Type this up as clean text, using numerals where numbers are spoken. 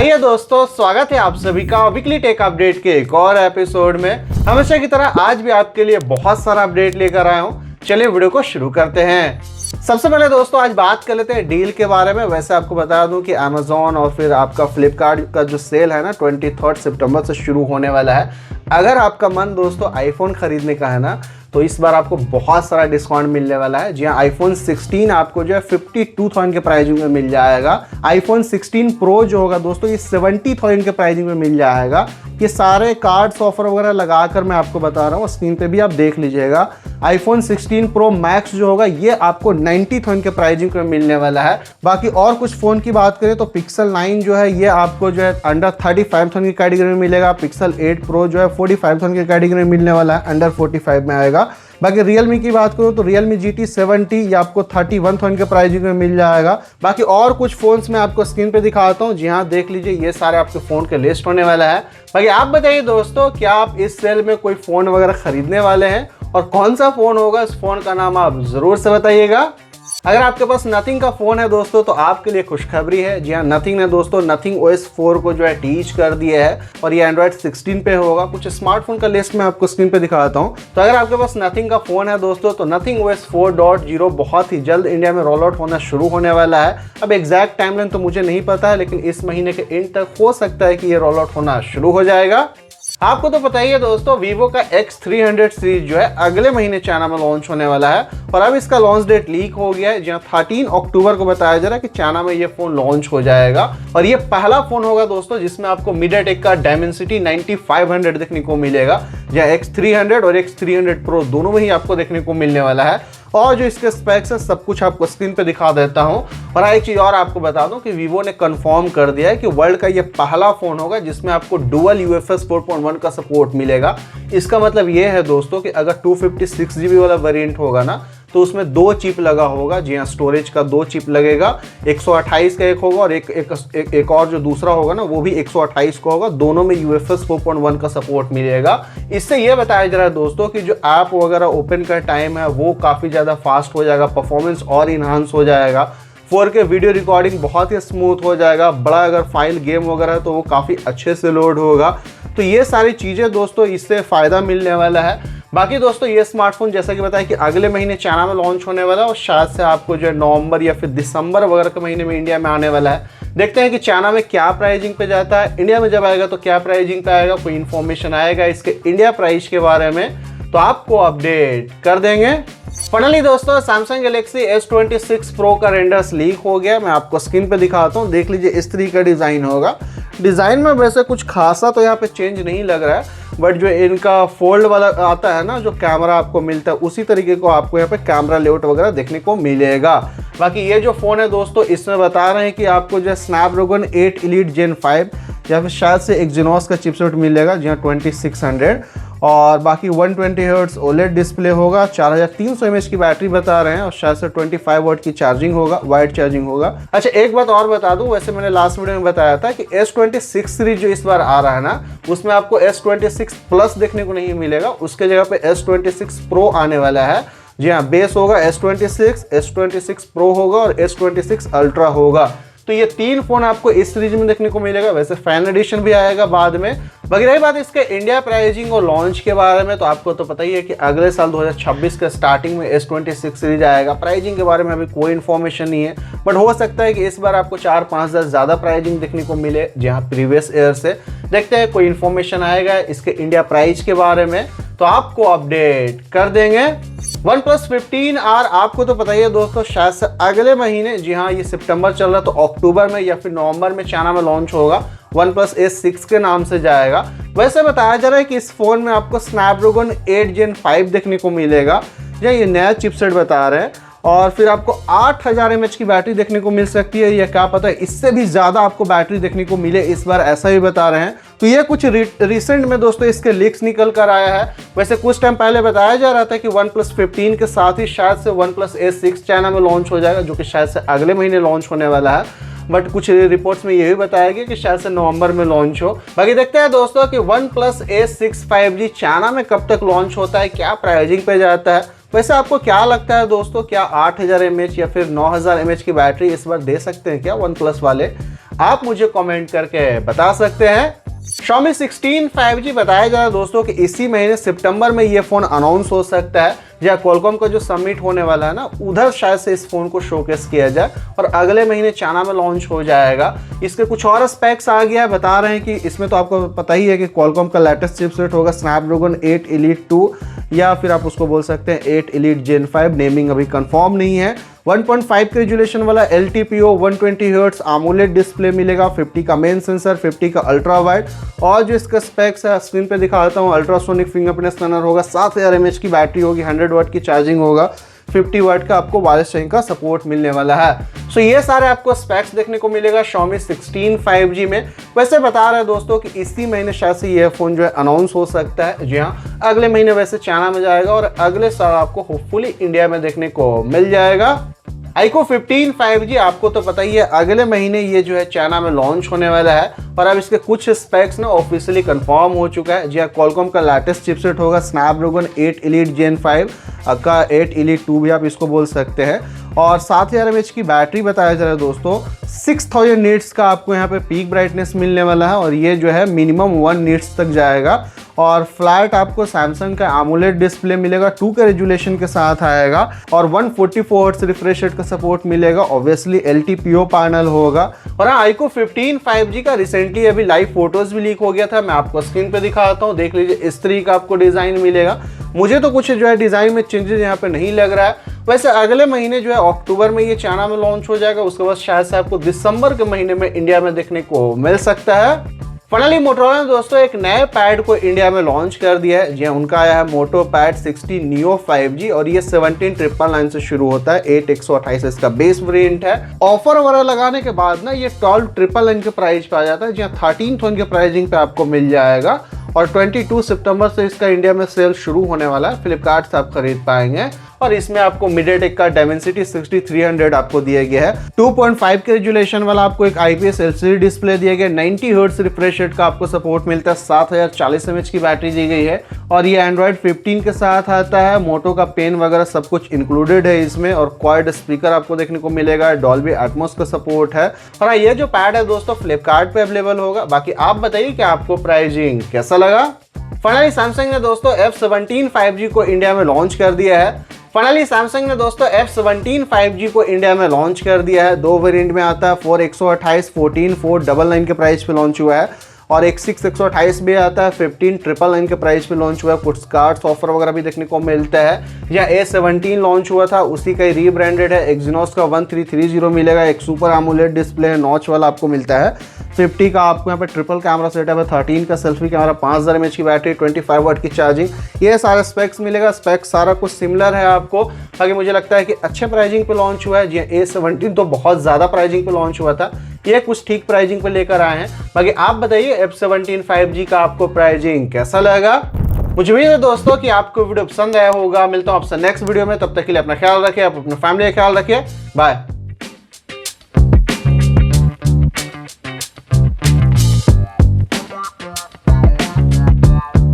आइए दोस्तों, स्वागत है आप सभी का वीकली टेक अपडेट के एक और एपिसोड में। हमेशा की तरह आज भी आपके लिए बहुत सारा अपडेट लेकर आया हूँ। चलिए वीडियो को शुरू करते हैं। सबसे पहले दोस्तों आज बात कर लेते हैं डील के बारे में। वैसे आपको बता दूं कि अमेजोन और फिर आपका फ्लिपकार्ट का जो सेल है ना 23 सितंबर से शुरू होने वाला है। अगर आपका मन दोस्तों आईफोन खरीदने का है ना, तो इस बार आपको बहुत सारा डिस्काउंट मिलने वाला है। जी हाँ, आईफोन 16 आपको जो है 52,000 के प्राइसिंग में मिल जाएगा। आईफोन 16 प्रो जो होगा दोस्तों ये 70,000 के प्राइसिंग में मिल जाएगा। ये सारे कार्ड्स ऑफर वगैरह लगाकर मैं आपको बता रहा हूँ, स्क्रीन पे भी आप देख लीजिएगा। आईफोन 16 प्रो मैक्स जो होगा ये आपको 90,000 के प्राइसिंग में मिलने वाला है। बाकी और कुछ फ़ोन की बात करें तो पिक्सल 9 जो है ये आपको जो है अंडर 35,000 की कैटेगरी में मिलेगा। पिक्सल 8 प्रो जो है 45,000 की कैटेगरी में मिलने वाला है, अंडर 45 में आएगा। बाकी रियलमी की बात करूँ तो रियलमी GT 70 ये आपको 31,000 के प्राइसिंग में मिल जाएगा। बाकी और कुछ फोन्स मैं आपको स्क्रीन पे दिखाता हूँ। जी हाँ, देख लीजिए ये सारे आपके फ़ोन के लिस्ट होने वाला है। बाकी आप बताइए दोस्तों, क्या आप इस सेल में कोई फ़ोन वगैरह खरीदने वाले हैं और कौन सा फ़ोन होगा, इस फ़ोन का नाम आप ज़रूर से बताइएगा। अगर आपके पास नथिंग का फ़ोन है दोस्तों तो आपके लिए खुशखबरी है। जी हाँ, नथिंग ने दोस्तों नथिंग OS 4 को जो है टीच कर दिया है और ये एंड्रॉयड 16 पे होगा। कुछ स्मार्टफोन का लिस्ट मैं आपको स्क्रीन पे दिखाता हूँ। तो अगर आपके पास नथिंग का फ़ोन है दोस्तों तो नथिंग OS 4.0 बहुत ही जल्द इंडिया में रोल आउट होना शुरू होने वाला है। अब एग्जैक्ट टाइमलाइन तो मुझे नहीं पता है, लेकिन इस महीने के एंड तक हो सकता है कि ये रोल आउट होना शुरू हो जाएगा। आपको तो पता ही है दोस्तों, वीवो का X300 सीरीज जो है अगले महीने चाइना में लॉन्च होने वाला है और अब इसका लॉन्च डेट लीक हो गया है। जहां 13 अक्टूबर को बताया जा रहा है कि चाइना में ये फोन लॉन्च हो जाएगा और ये पहला फोन होगा दोस्तों जिसमें आपको मीडियाटेक का Dimensity 9500 देखने को मिलेगा। जहां X300 और X300 Pro दोनों में ही आपको देखने को मिलने वाला है। और जो इसके स्पेक्स है सब कुछ आपको स्क्रीन पे दिखा देता हूं। और एक चीज़ और आपको बता दूं कि वीवो ने कंफर्म कर दिया है कि वर्ल्ड का ये पहला फ़ोन होगा जिसमें आपको डुअल UFS 4.1 का सपोर्ट मिलेगा। इसका मतलब ये है दोस्तों कि अगर 256 GB वाला वेरिएंट होगा ना तो उसमें 2 चिप लगा होगा। जी हाँ, स्टोरेज का 2 चिप लगेगा। 128 का एक होगा और एक और जो दूसरा होगा ना वो भी 128 का होगा। दोनों में UFS 4.1 का सपोर्ट मिलेगा। इससे ये बताया जा रहा है दोस्तों कि जो ऐप वगैरह ओपन का टाइम है वो काफ़ी ज़्यादा फास्ट हो जाएगा, परफॉर्मेंस और इन्हांस हो जाएगा। 4K वीडियो रिकॉर्डिंग बहुत ही स्मूथ हो जाएगा। बड़ा अगर फाइल गेम वगैरह है तो वो काफ़ी अच्छे से लोड होगा। तो ये सारी चीज़ें दोस्तों इससे फ़ायदा मिलने वाला है। बाकी दोस्तों ये स्मार्टफोन जैसा कि बताया कि अगले महीने चाइना में लॉन्च होने वाला है और शायद से आपको जो है नवंबर या फिर दिसंबर वगैरह के महीने में इंडिया में आने वाला है। देखते हैं कि चाइना में क्या प्राइसिंग पे जाता है, इंडिया में जब आएगा तो क्या प्राइसिंग पे आएगा। कोई इन्फॉर्मेशन आएगा इसके इंडिया प्राइस के बारे में तो आपको अपडेट कर देंगे। फाइनली दोस्तों सैमसंग गैलेक्सी S26 Pro का रेंडर्स लीक हो गया। मैं आपको स्क्रीन पे दिखाता हूँ, देख लीजिए इस तरीके का डिज़ाइन होगा। डिज़ाइन में वैसे कुछ खासा तो यहाँ पे चेंज नहीं लग रहा है, बट जो इनका फोल्ड वाला आता है ना जो कैमरा आपको मिलता है उसी तरीके को आपको यहाँ पे कैमरा लेआउट वगैरह देखने को मिलेगा। बाकी ये जो फ़ोन है दोस्तों इसमें बता रहे हैं कि आपको जो है स्नैपड्रैगन 8 Elite Gen 5 या फिर शायद से एक्जिनोस का चिपसेट मिलेगा जी हाँ 2600 और बाकी 120 हर्ट्ज OLED डिस्प्ले होगा। 4300 mAh की बैटरी बता रहे हैं और शायद से 25 वाट की चार्जिंग होगा, वाइड चार्जिंग होगा। अच्छा एक बात और बता दूं, वैसे मैंने लास्ट वीडियो में बताया था कि S26 सीरीज जो इस बार आ रहा है ना उसमें आपको S26 Plus देखने को नहीं मिलेगा। उसके जगह पे S26 Pro आने वाला है। जी हाँ, बेस होगा S26, S26 Pro होगा और S26 Ultra होगा। तो ये 3 फोन आपको इस सीरीज में देखने को मिलेगा। वैसे फैन एडिशन भी आएगा बाद में। बाकी रही बात इसके इंडिया प्राइसिंग और लॉन्च के बारे में तो आपको तो पता ही है कि अगले साल 2026 के स्टार्टिंग में S26 सीरीज आएगा। प्राइसिंग के बारे में अभी कोई इन्फॉर्मेशन नहीं है, बट हो सकता है कि इस बार आपको 4-5 हज़ार ज़्यादा प्राइसिंग देखने को मिले जहाँ प्रीवियस ईयर से। देखते हैं कोई इन्फॉर्मेशन आएगा इसके इंडिया प्राइस के बारे में तो आपको अपडेट कर देंगे। OnePlus 15R आपको तो पता ही है दोस्तों शायद से अगले महीने, जी हाँ ये सितंबर चल रहा है तो अक्टूबर में या फिर नवंबर में चाइना में लॉन्च होगा। OnePlus S6 के नाम से जाएगा। वैसे बताया जा रहा है कि इस फोन में आपको स्नैपड्रैगन 8 Gen 5 देखने को मिलेगा। ये नया चिपसेट बता रहे हैं और फिर आपको 8000 mAh की बैटरी देखने को मिल सकती है या क्या पता है इससे भी ज़्यादा आपको बैटरी देखने को मिले इस बार, ऐसा भी बता रहे हैं। तो ये कुछ रिसेंट में दोस्तों इसके लीक्स निकल कर आया है। वैसे कुछ टाइम पहले बताया जा रहा था कि OnePlus 15 के साथ ही शायद से OnePlus S6 चाइना में लॉन्च हो जाएगा, जो कि शायद से अगले महीने लॉन्च होने वाला है। बट कुछ रिपोर्ट्स में ये भी बताया गया कि शायद से नवंबर में लॉन्च हो। बाकी देखते हैं दोस्तों कि OnePlus S6 5G चाइना में कब तक लॉन्च होता है, क्या प्राइसिंग पे जाता है। वैसे आपको क्या लगता है दोस्तों, क्या 8000 mAh या फिर 9000 mAh की बैटरी इस बार दे सकते हैं क्या OnePlus वाले? आप मुझे कमेंट करके बता सकते हैं। Xiaomi 16 5G बताया जा रहा है दोस्तों कि इसी महीने सितंबर में ये फोन अनाउंस हो सकता है, जहाँ क्वालकॉम का जो समिट होने वाला है ना, उधर शायद से इस फोन को शोकेस किया जाए और अगले महीने चाइना में लॉन्च हो जाएगा। इसके कुछ और स्पेक्स आ गया है, बता रहे हैं कि इसमें तो आपको पता ही है कि क्वालकॉम का लेटेस्ट चिपसेट होगा स्नैपड्रैगन 8 Elite 2, या फिर आप उसको बोल सकते हैं 8 Elite Gen 5, नेमिंग अभी कंफर्म नहीं है। 1.5 के रेजोल्यूशन वाला LTPO 120 हर्ट्ज AMOLED डिस्प्ले मिलेगा, 50 का मेन सेंसर, 50 का अल्ट्रा वाइड, और जो इसका स्पेक्स है स्क्रीन पे दिखाता हूँ, अल्ट्रासोनिक फिंगरप्रिंट स्कैनर होगा, 7000 mAh की बैटरी होगी, 100 वाट की चार्जिंग होगा, 50 वाट का आपको वायरलेस चार्जिंग का सपोर्ट मिलने वाला है। सो ये सारे आपको स्पेक्स देखने को मिलेगा Xiaomi 16 5G में। वैसे बता रहे हैं दोस्तों कि इसी महीने शायद से ये फोन जो है अनाउंस हो सकता है। जी हाँ, अगले महीने वैसे चाइना में जाएगा और अगले साल आपको होपफुली इंडिया में देखने को मिल जाएगा। iQOO 15 5G आपको तो पता ही है, अगले महीने ये जो है चाइना में लॉन्च होने वाला है और अब इसके कुछ स्पेक्स ना ऑफिशियली कंफर्म हो चुका है। जी हाँ, क्वालकॉम का लेटेस्ट चिपसेट होगा स्नैपड्रैगन 8 Elite Gen 5 का 8 Elite 2 भी आप इसको बोल सकते हैं, और 7000 mAh की बैटरी बताया जा रहा है दोस्तों। 6000 नीट्स का आपको यहाँ पे पीक ब्राइटनेस मिलने वाला है और ये जो है मिनिमम 1 नीट्स तक जाएगा, और फ्लैट आपको सैमसंग का AMOLED डिस्प्ले मिलेगा, 2 के रेजोल्यूशन के साथ आएगा, और 144 हर्ट्ज रिफ्रेश रेट का सपोर्ट मिलेगा, ऑब्वियसली LTPO पैनल होगा। और हाँ, iQOO 15 5G का रिसेंटली अभी लाइव फोटोज भी लीक हो गया था, मैं आपको स्क्रीन पे दिखाता हूँ, देख लीजिए। इस तरीके का आपको डिजाइन मिलेगा। मुझे तो कुछ जो है डिजाइन में चेंजेस यहाँ पे नहीं लग रहा है। वैसे अगले महीने जो है अक्टूबर में ये चाइना में लॉन्च हो जाएगा, उसके बाद शायद से आपको दिसंबर के महीने में इंडिया में देखने को मिल सकता है। फाइनली मोटोरोला ने दोस्तों एक नए पैड को इंडिया में लॉन्च कर दिया है। जी उनका आया है मोटो पैड 60 Neo 5G और ये 17,999 से शुरू होता है, 8,128 इसका बेस वेरिएंट है। ऑफर वगैरह लगाने के बाद ना ये 12,999 के प्राइस पे आ जाता है, जहाँ 13,000 के प्राइसिंग पे आपको मिल जाएगा, और 22 सितंबर से इसका इंडिया में सेल शुरू होने वाला है। फ्लिपकार्ट से आप खरीद पाएंगे, और इसमें आपको MediaTek का Dimensity 6300 आपको दिया गया है। 2.5 के रेजोल्यूशन वाला आपको एक IPS LCD डिस्प्ले दिया गया, 90 हर्ट्ज रिफ्रेश रेट का आपको सपोर्ट मिलता है, 7040 mAh की बैटरी दी गई है, और ये Android 15 के साथ आता है। मोटो का पेन वगैरह सब कुछ इंक्लूडेड है इसमें, और क्वाड स्पीकर आपको देखने को मिलेगा, Dolby Atmos का सपोर्ट है। और ये जो पैड है दोस्तों फ्लिपकार्ट पे अवेलेबल होगा। बाकी आप बताइए कि आपको प्राइसिंग कैसा लगा। फाइनली सैमसंग ने दोस्तों F17 5G को इंडिया में लॉन्च कर दिया है। फाइनली सैमसंग ने दोस्तों F17 5G को इंडिया में लॉन्च कर दिया है। 2 वेरिएंट में आता है, 4128, 14,499 के प्राइस पे लॉन्च हुआ है, और एक 6,128 भी आता है, 15,999 के प्राइस पे लॉन्च हुआ है। कुछ कार्ड्स ऑफर वगैरह भी देखने को मिलता है। या A17 लॉन्च हुआ था, उसी का ही रीब्रांडेड है, Exynos का 1330 मिलेगा, एक सुपर AMOLED डिस्प्ले है, नॉच वाला आपको मिलता है। 50 का आपको यहाँ पे ट्रिपल कैमरा सेटअप है, 13 का सेल्फी कैमरा, 5000 mAh की बैटरी, 25 वाट की चार्जिंग, ये सारे स्पेक्स मिलेगा। स्पेक्स सारा कुछ सिमिलर है आपको। बाकी मुझे लगता है कि अच्छे प्राइसिंग पे लॉन्च हुआ है। जी A17 तो बहुत ज़्यादा प्राइसिंग पे लॉन्च हुआ था, ये कुछ ठीक प्राइसिंग पे लेकर आए हैं। बाकी आप बताइए F17 5G का आपको प्राइसिंग कैसा लगा। मुझे उम्मीद है दोस्तों कि आपको वीडियो पसंद आया होगा। मिलता हूँ आपसे नेक्स्ट वीडियो में, तब तक के लिए अपना ख्याल रखिए, आप अपने फैमिली का ख्याल रखिए। बाय।